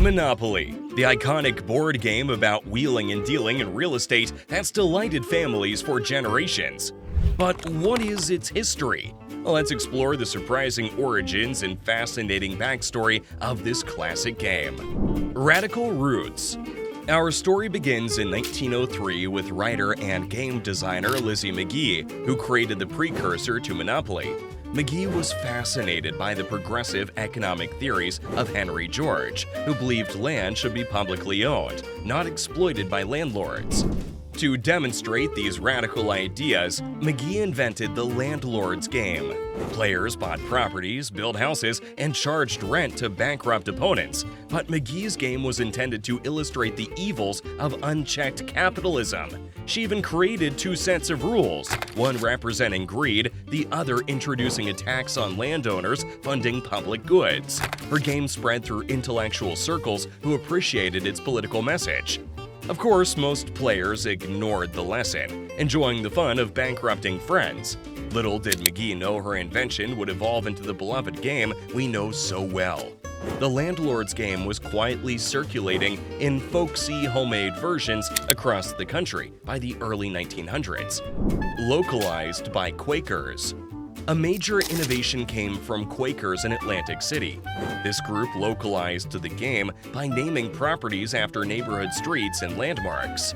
Monopoly, the iconic board game about wheeling and dealing in real estate that's delighted families for generations. But what is its history? Let's explore the surprising origins and fascinating backstory of this classic game. Radical roots. Our story begins in 1903 with writer and game designer Lizzie Magie, who created the precursor to Monopoly. Magie was fascinated by the progressive economic theories of Henry George, who believed land should be publicly owned, not exploited by landlords. To demonstrate these radical ideas, Magie invented the Landlords Game. Players bought properties, built houses, and charged rent to bankrupt opponents, but Magie's game was intended to illustrate the evils of unchecked capitalism. She even created two sets of rules, one representing greed, the other introducing a tax on landowners funding public goods. Her game spread through intellectual circles who appreciated its political message. Of course, most players ignored the lesson, enjoying the fun of bankrupting friends. Little did Magie know her invention would evolve into the beloved game we know so well. The Landlord's Game was quietly circulating in folksy homemade versions across the country by the early 1900s. Localized by Quakers. A major innovation came from Quakers in Atlantic City. This group localized the game by naming properties after neighborhood streets and landmarks.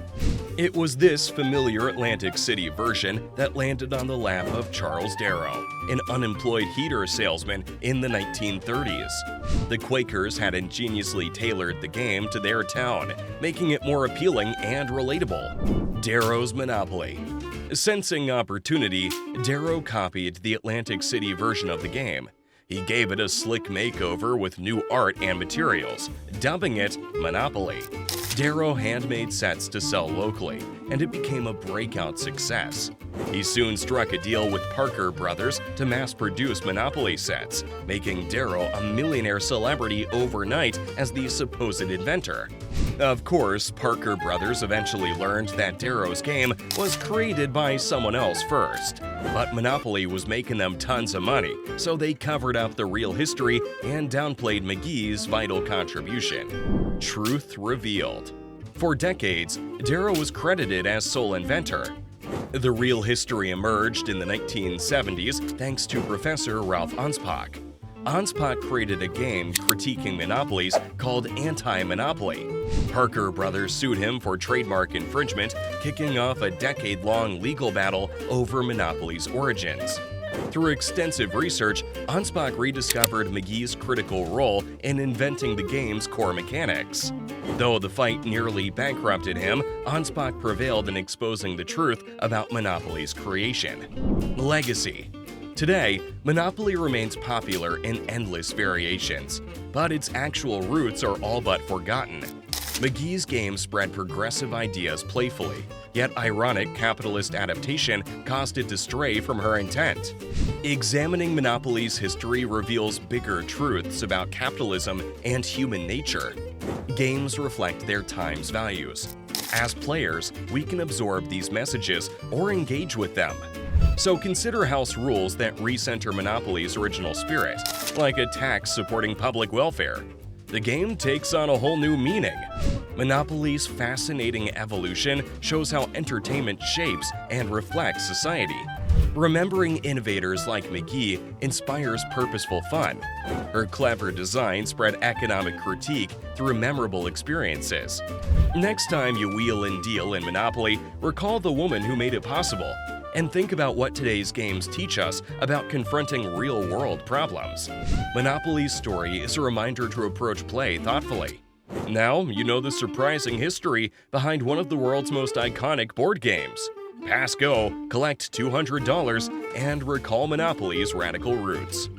It was this familiar Atlantic City version that landed on the lap of Charles Darrow, an unemployed heater salesman in the 1930s. The Quakers had ingeniously tailored the game to their town, making it more appealing and relatable. Darrow's Monopoly. Sensing opportunity, Darrow copied the Atlantic City version of the game. He gave it a slick makeover with new art and materials, dubbing it Monopoly. Darrow handmade sets to sell locally, and it became a breakout success. He soon struck a deal with Parker Brothers to mass-produce Monopoly sets, making Darrow a millionaire celebrity overnight as the supposed inventor. Of course, Parker Brothers eventually learned that Darrow's game was created by someone else first. But Monopoly was making them tons of money, so they covered up the real history and downplayed Magie's vital contribution. Truth revealed. For decades, Darrow was credited as sole inventor. The real history emerged in the 1970s thanks to Professor Ralph Anspach. Anspach created a game critiquing monopolies called Anti-Monopoly. Parker Brothers sued him for trademark infringement, kicking off a decade-long legal battle over Monopoly's origins. Through extensive research, Anspach rediscovered Magie's critical role in inventing the game's core mechanics. Though the fight nearly bankrupted him, Anspach prevailed in exposing the truth about Monopoly's creation. Legacy. Today, Monopoly remains popular in endless variations, but its actual roots are all but forgotten. Magie's game spread progressive ideas playfully, yet ironic capitalist adaptation caused it to stray from her intent. Examining Monopoly's history reveals bigger truths about capitalism and human nature. Games reflect their time's values. As players, we can absorb these messages or engage with them. So consider house rules that recenter Monopoly's original spirit, like a tax supporting public welfare. The game takes on a whole new meaning. Monopoly's fascinating evolution shows how entertainment shapes and reflects society. Remembering innovators like Magie inspires purposeful fun. Her clever design spread economic critique through memorable experiences. Next time you wheel and deal in Monopoly, recall the woman who made it possible. And think about what today's games teach us about confronting real-world problems. Monopoly's story is a reminder to approach play thoughtfully. Now you know the surprising history behind one of the world's most iconic board games. Pass go, collect $200, and recall Monopoly's radical roots.